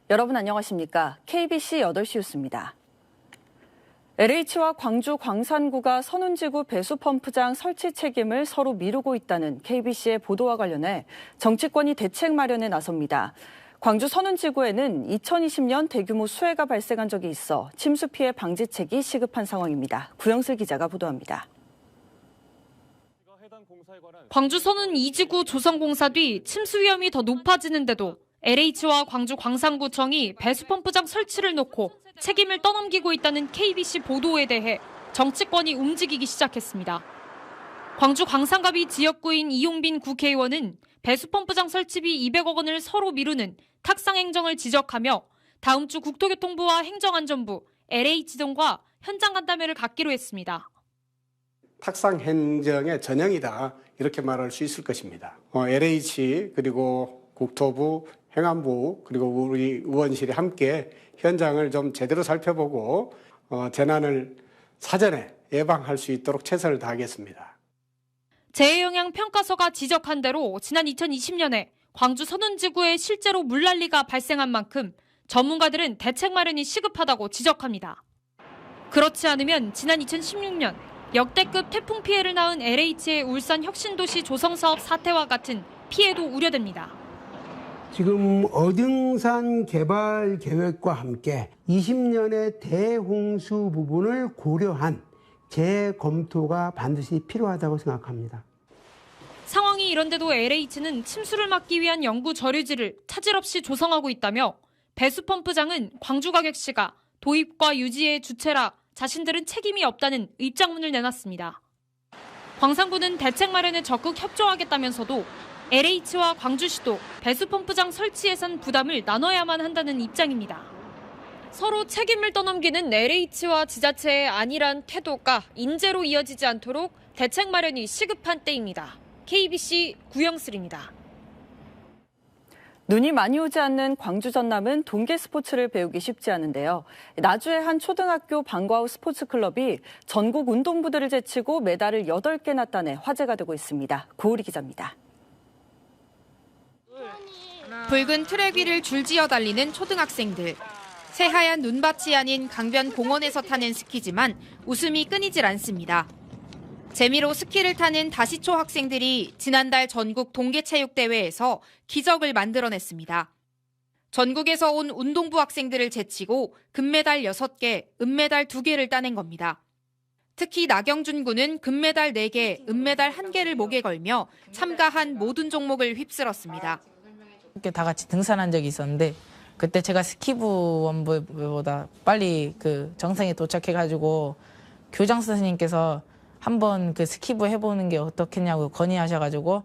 여러분 안녕하십니까? KBC 8시 뉴스입니다. LH와 광주 광산구가 선운지구 배수펌프장 설치 책임을 서로 미루고 있다는 KBC의 보도와 관련해 정치권이 대책 마련에 나섭니다. 광주 선운지구에는 2020년 대규모 수해가 발생한 적이 있어 침수 피해 방지책이 시급한 상황입니다. 구영슬 기자가 보도합니다. 광주 선운 2지구 조성공사 뒤 침수 위험이 더 높아지는데도 LH와 광주 광산구청이 배수펌프장 설치를 놓고 책임을 떠넘기고 있다는 KBC 보도에 대해 정치권이 움직이기 시작했습니다. 광주 광산갑이 지역구인 이용빈 국회의원은 배수펌프장 설치비 200억 원을 서로 미루는 탁상 행정을 지적하며 다음 주 국토교통부와 행정안전부, LH 등과 현장 간담회를 갖기로 했습니다. 탁상 행정의 전형이다 이렇게 말할 수 있을 것입니다. LH 그리고 국토부, 행안부 그리고 우리 의원실이 함께 현장을 좀 제대로 살펴보고 재난을 사전에 예방할 수 있도록 최선을 다하겠습니다. 재해영향 평가서가 지적한 대로 지난 2020년에 광주 선운지구에 실제로 물난리가 발생한 만큼 전문가들은 대책 마련이 시급하다고 지적합니다. 그렇지 않으면 지난 2016년 역대급 태풍 피해를 낳은 LH의 울산 혁신도시 조성사업 사태와 같은 피해도 우려됩니다. 지금 어등산 개발 계획과 함께 20년의 대홍수 부분을 고려한 재검토가 반드시 필요하다고 생각합니다. 상황이 이런데도 LH는 침수를 막기 위한 연구 저류지를 차질 없이 조성하고 있다며 배수펌프장은 광주광역시가 도입과 유지의 주체라 자신들은 책임이 없다는 입장문을 내놨습니다. 광산구는 대책 마련에 적극 협조하겠다면서도 LH와 광주시도 배수펌프장 설치 예산 부담을 나눠야만 한다는 입장입니다. 서로 책임을 떠넘기는 LH와 지자체의 안일한 태도가 인재로 이어지지 않도록 대책 마련이 시급한 때입니다. KBC 구영슬입니다. 눈이 많이 오지 않는 광주 전남은 동계 스포츠를 배우기 쉽지 않은데요. 나주의 한 초등학교 방과후 스포츠클럽이 전국 운동부들을 제치고 메달을 8개나 따내 화제가 되고 있습니다. 고우리 기자입니다. 붉은 트랙 위를 줄지어 달리는 초등학생들. 새하얀 눈밭이 아닌 강변 공원에서 타는 스키지만 웃음이 끊이질 않습니다. 재미로 스키를 타는 다시초 학생들이 지난달 전국 동계체육대회에서 기적을 만들어냈습니다. 전국에서 온 운동부 학생들을 제치고 금메달 6개, 은메달 2개를 따낸 겁니다. 특히 나경준 군은 금메달 4개, 은메달 1개를 목에 걸며 참가한 모든 종목을 휩쓸었습니다. 함께 다 같이 등산한 적이 있었는데 그때 제가 스키부 원부보다 빨리 그 정상에 도착해가지고 교장 선생님께서 한번 그 스키부 해보는 게 어떻겠냐고 건의하셔가지고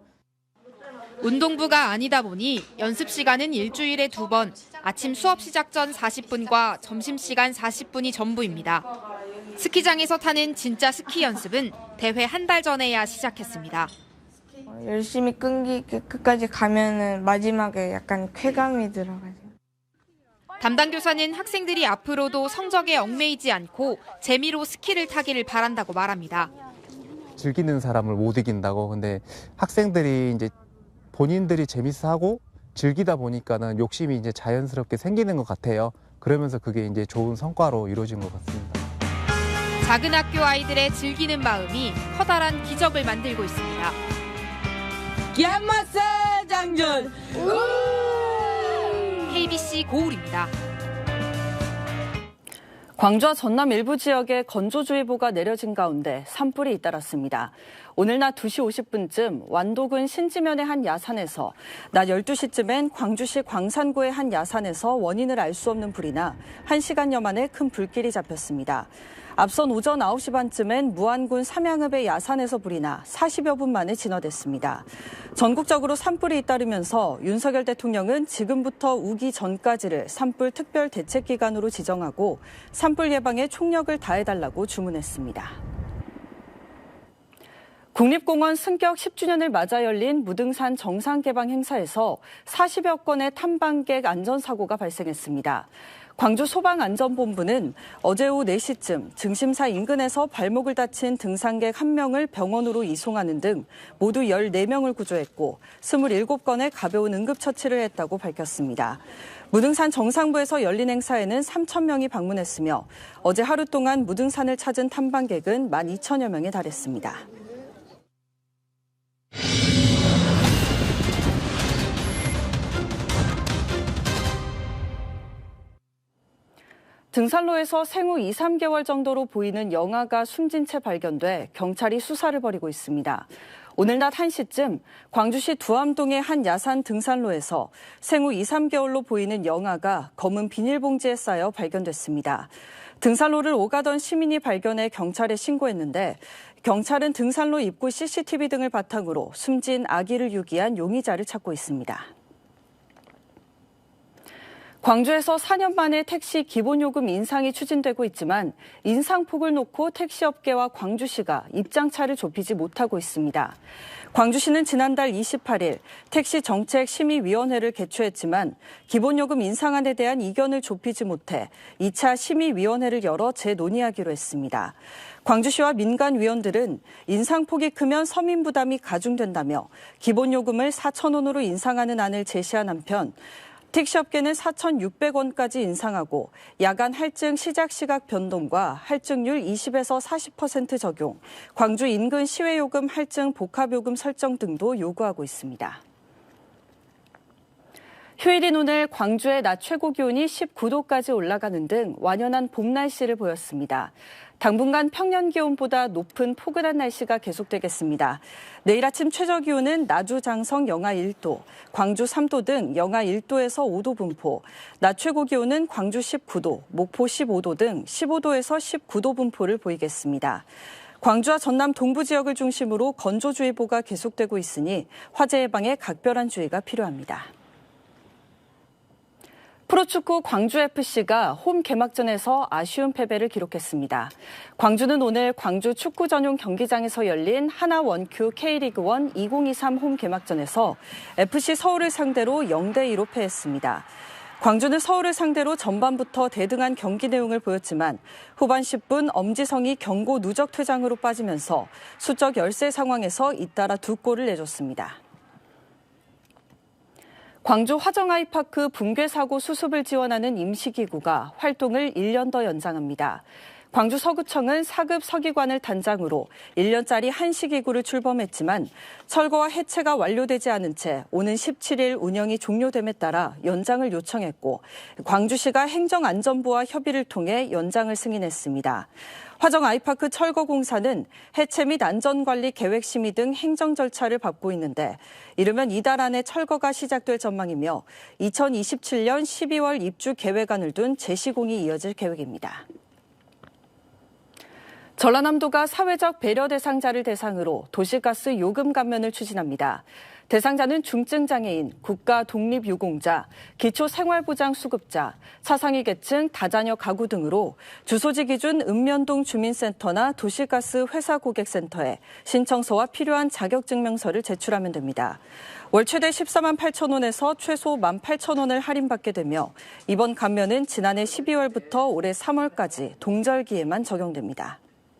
운동부가 아니다 보니 연습 시간은 일주일에 2번, 아침 수업 시작 전 40분과 점심시간 40분이 전부입니다. 스키장에서 타는 진짜 스키 연습은 대회 한 달 전에야 시작했습니다. 열심히 끈기 있게 끝까지 가면은 마지막에 약간 쾌감이 들어가죠. 담당 교사는 학생들이 앞으로도 성적에 얽매이지 않고 재미로 스키를 타기를 바란다고 말합니다. 즐기는 사람을 못 이긴다고. 근데 학생들이 이제 본인들이 재밌어 하고 즐기다 보니까는 욕심이 이제 자연스럽게 생기는 것 같아요. 그러면서 그게 이제 좋은 성과로 이루어진 것 같습니다. 작은 학교 아이들의 즐기는 마음이 커다란 기적을 만들고 있습니다. 기안마사 장전! KBC 고울입니다. 광주와 전남 일부 지역에 건조주의보가 내려진 가운데 산불이 잇따랐습니다. 오늘 낮 2시 50분쯤 완도군 신지면의 한 야산에서 낮 12시쯤엔 광주시 광산구의 한 야산에서 원인을 알 수 없는 불이 나 1시간여 만에 큰 불길이 잡혔습니다. 앞선 오전 9시 반쯤엔 무안군 삼양읍의 야산에서 불이 나 40여 분 만에 진화됐습니다. 전국적으로 산불이 잇따르면서 윤석열 대통령은 지금부터 우기 전까지를 산불 특별 대책 기간으로 지정하고 산불 예방에 총력을 다해달라고 주문했습니다. 국립공원 승격 10주년을 맞아 열린 무등산 정상 개방 행사에서 40여 건의 탐방객 안전사고가 발생했습니다. 광주소방안전본부는 어제 오후 4시쯤 증심사 인근에서 발목을 다친 등산객 1명을 병원으로 이송하는 등 모두 14명을 구조했고 27건의 가벼운 응급처치를 했다고 밝혔습니다. 무등산 정상부에서 열린 행사에는 3,000명이 방문했으며 어제 하루 동안 무등산을 찾은 탐방객은 12,000여 명에 달했습니다. 등산로에서 생후 2, 3개월 정도로 보이는 영아가 숨진 채 발견돼 경찰이 수사를 벌이고 있습니다. 오늘 낮 1시쯤 광주시 두암동의 한 야산 등산로에서 생후 2, 3개월로 보이는 영아가 검은 비닐봉지에 쌓여 발견됐습니다. 등산로를 오가던 시민이 발견해 경찰에 신고했는데 경찰은 등산로 입구 CCTV 등을 바탕으로 숨진 아기를 유기한 용의자를 찾고 있습니다. 광주에서 4년 만에 택시 기본요금 인상이 추진되고 있지만 인상폭을 놓고 택시업계와 광주시가 입장차를 좁히지 못하고 있습니다. 광주시는 지난달 28일 택시정책심의위원회를 개최했지만 기본요금 인상안에 대한 이견을 좁히지 못해 2차 심의위원회를 열어 재논의하기로 했습니다. 광주시와 민간위원들은 인상폭이 크면 서민 부담이 가중된다며 기본요금을 4,000원으로 인상하는 안을 제시한 한편 택시업계는 4,600원까지 인상하고 야간 할증 시작 시각 변동과 할증률 20에서 40% 적용, 광주 인근 시외요금 할증 복합요금 설정 등도 요구하고 있습니다. 휴일인 오늘 광주의 낮 최고 기온이 19도까지 올라가는 등 완연한 봄 날씨를 보였습니다. 당분간 평년 기온보다 높은 포근한 날씨가 계속되겠습니다. 내일 아침 최저 기온은 나주 장성 영하 1도, 광주 3도 등 영하 1도에서 5도 분포, 낮 최고 기온은 광주 19도, 목포 15도 등 15도에서 19도 분포를 보이겠습니다. 광주와 전남 동부 지역을 중심으로 건조주의보가 계속되고 있으니 화재 예방에 각별한 주의가 필요합니다. 프로축구 광주FC가 홈 개막전에서 아쉬운 패배를 기록했습니다. 광주는 오늘 광주 축구 전용 경기장에서 열린 하나 원큐 K리그1 2023 홈 개막전에서 FC 서울을 상대로 0대2로 패했습니다. 광주는 서울을 상대로 전반부터 대등한 경기 내용을 보였지만 후반 10분 엄지성이 경고 누적 퇴장으로 빠지면서 수적 열세 상황에서 잇따라 2골을 내줬습니다. 광주 화정아이파크 붕괴 사고 수습을 지원하는 임시기구가 활동을 1년 더 연장합니다. 광주 서구청은 4급 서기관을 단장으로 1년짜리 한시기구를 출범했지만 철거와 해체가 완료되지 않은 채 오는 17일 운영이 종료됨에 따라 연장을 요청했고 광주시가 행정안전부와 협의를 통해 연장을 승인했습니다. 화정아이파크 철거공사는 해체 및 안전관리 계획 심의 등 행정 절차를 밟고 있는데 이르면 이달 안에 철거가 시작될 전망이며 2027년 12월 입주 계획안을 둔 재시공이 이어질 계획입니다. 전라남도가 사회적 배려 대상자를 대상으로 도시가스 요금 감면을 추진합니다. 대상자는 중증장애인, 국가독립유공자, 기초생활보장 수급자, 차상위 계층, 다자녀 가구 등으로 주소지 기준 읍면동 주민센터나 도시가스 회사 고객센터에 신청서와 필요한 자격증명서를 제출하면 됩니다. 월 최대 14만 8천 원에서 최소 18,000원을 할인받게 되며 이번 감면은 지난해 12월부터 올해 3월까지 동절기에만 적용됩니다.